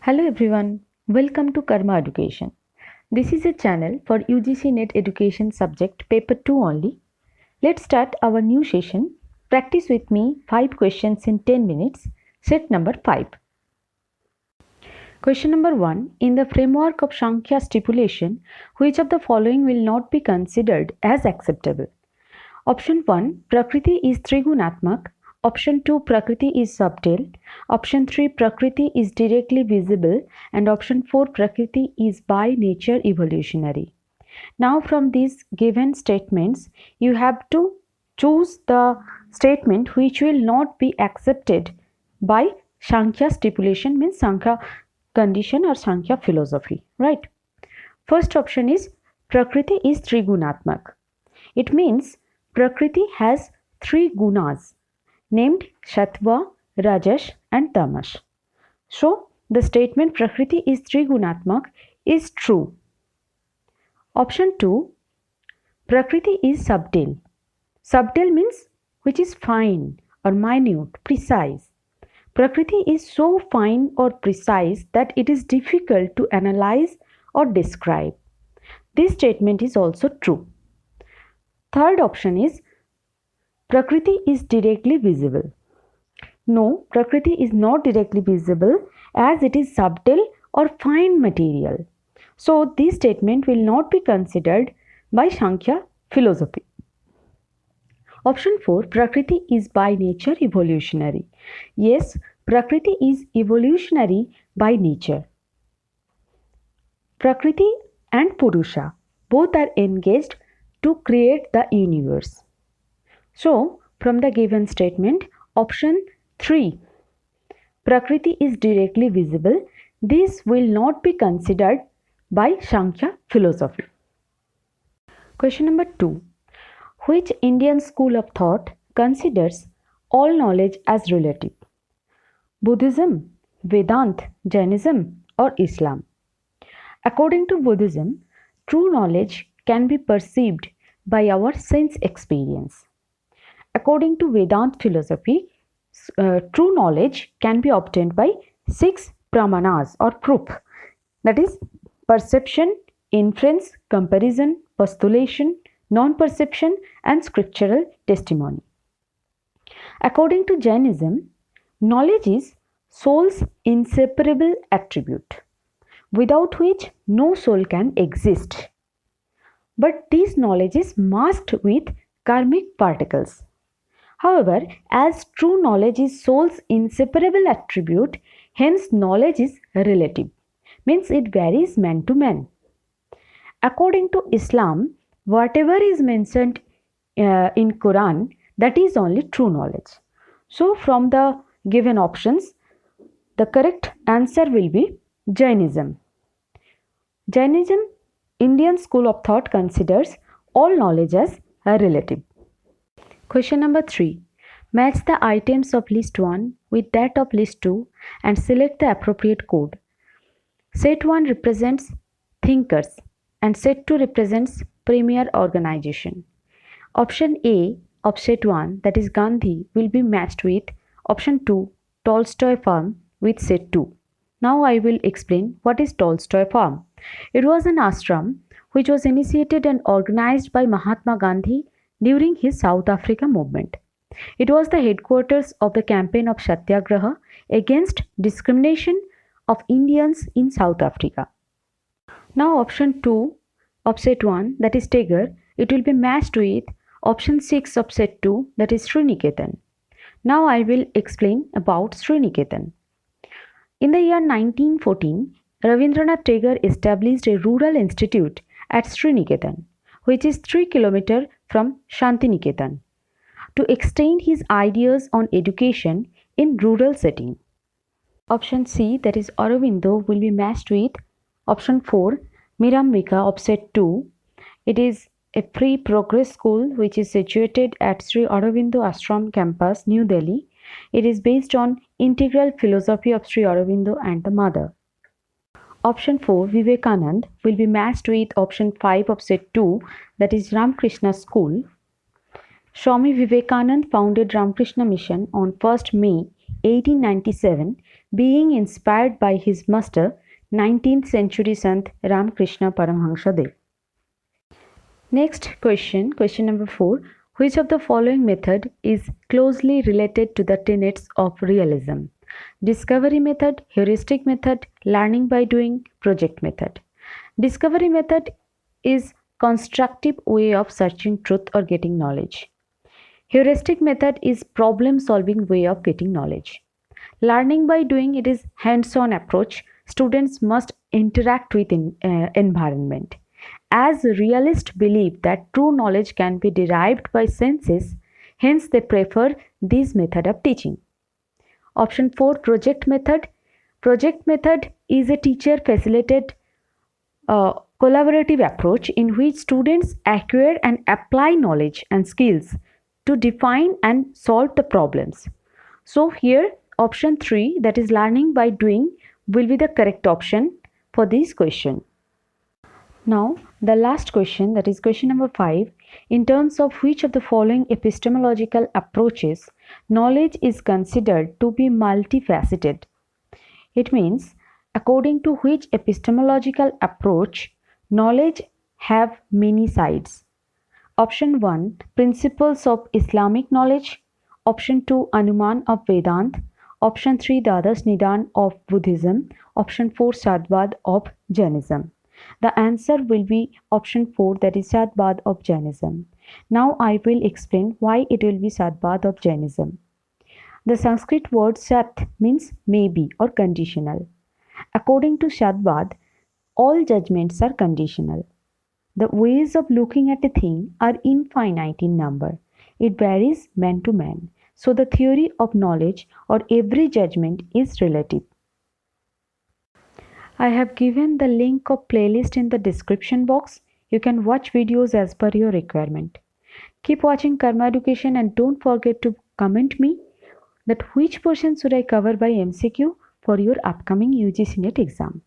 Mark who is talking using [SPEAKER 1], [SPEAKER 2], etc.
[SPEAKER 1] Hello everyone, welcome to Karma Education. This is a channel for UGC NET Education subject paper 2 only. Let's start our new session. Practice with me 5 questions in 10 minutes. Set number 5. Question number 1. In the framework of Sankhya stipulation, which of the following will not be considered as acceptable? Option 1. Prakriti is Trigunatmak. Option 2. Prakriti is subtle. Option 3. Prakriti is directly visible. And option 4. Prakriti is by nature evolutionary. Now from these given statements, you have to choose the statement which will not be accepted by Sankhya stipulation, means Sankhya condition or Sankhya philosophy, right? First option is Prakriti is Trigunatmak. It means Prakriti has 3 gunas named Sattva, Rajas and Tamas. So, the statement Prakriti is Trigunatmak is true. Option 2. Prakriti is subtle. Subtle means which is fine or minute, precise. Prakriti is so fine or precise that it is difficult to analyze or describe. This statement is also true. Third option is Prakriti is directly visible. No, Prakriti is not directly visible as it is subtle or fine material. So, this statement will not be considered by Sankhya philosophy. Option 4. Prakriti is by nature evolutionary. Yes, Prakriti is evolutionary by nature. Prakriti and Purusha both are engaged to create the universe. So, from the given statement, option 3. Prakriti is directly visible. This will not be considered by Sankhya philosophy. Question number 2. Which Indian school of thought considers all knowledge as relative? Buddhism, Vedanta, Jainism or Islam? According to Buddhism, true knowledge can be perceived by our sense experience. According to Vedanta philosophy, true knowledge can be obtained by 6 pramanas or proof, that is perception, inference, comparison, postulation, non-perception and scriptural testimony. According to Jainism, knowledge is soul's inseparable attribute, without which no soul can exist. But this knowledge is masked with karmic particles. However, as true knowledge is soul's inseparable attribute, hence knowledge is relative, means it varies man to man. According to Islam, whatever is mentioned in Quran, that is only true knowledge. So, from the given options, the correct answer will be Jainism. Jainism, Indian school of thought, considers all knowledge as relative. Question number 3. Match the items of list 1 with that of list 2 and select the appropriate code. Set 1 represents thinkers and set 2 represents premier organization. Option A of set 1, that is Gandhi, will be matched with option 2, Tolstoy farm with set 2. Now I will explain what is Tolstoy farm. It was an ashram which was initiated and organized by Mahatma Gandhi during his South Africa movement. It was the headquarters of the campaign of Satyagraha against discrimination of Indians in South Africa. Now option 2 of set 1, that is Tagore, it will be matched with option 6 of set 2, that is Sriniketan. Now I will explain about Sriniketan. In the year 1914, Rabindranath Tagore established a rural institute at Sriniketan, which is 3 km from Shantiniketan, to extend his ideas on education in rural setting. Option C, that is Aurobindo, will be matched with option 4, Mirambika of set 2. It is a free progress school which is situated at Sri Aurobindo Ashram campus, New Delhi. It is based on integral philosophy of Sri Aurobindo and the Mother. Option 4, Vivekanand, will be matched with option 5 of set 2, that is Ramakrishna School. Swami Vivekanand founded Ramakrishna Mission on 1st May 1897 being inspired by his master, 19th century Sant Ramakrishna Paramahansa Dev. Next question, question number 4. Which of the following method is closely related to the tenets of realism? Discovery method, heuristic method, learning by doing, project method. Discovery method is constructive way of searching truth or getting knowledge. Heuristic method is problem solving way of getting knowledge. Learning by doing, it is hands-on approach. Students must interact with environment. As realists believe that true knowledge can be derived by senses, hence they prefer this method of teaching. Option 4, project method. Project method is a teacher facilitated collaborative approach in which students acquire and apply knowledge and skills to define and solve the problems. So here option 3, that is learning by doing, will be the correct option for this question. Now the last question, that is question number 5. In terms of which of the following epistemological approaches knowledge is considered to be multifaceted? It means according to which epistemological approach knowledge have many sides. Option 1, principles of Islamic knowledge. Option 2, Anuman of Vedant. Option 3, Dadas Nidan of Buddhism. Option 4, Sadvad of Jainism. The answer will be option 4, that is Sadvad of Jainism. Now I will explain why it will be Sadvad of Jainism. The Sanskrit word Sat means maybe or conditional. According to Sadvad, all judgments are conditional. The ways of looking at a thing are infinite in number. It varies man to man. So the theory of knowledge or every judgment is relative. I have given the link of playlist in the description box. You can watch videos as per your requirement. Keep watching Karma Education and don't forget to comment me that which portion should I cover by MCQ for your upcoming UGC NET exam.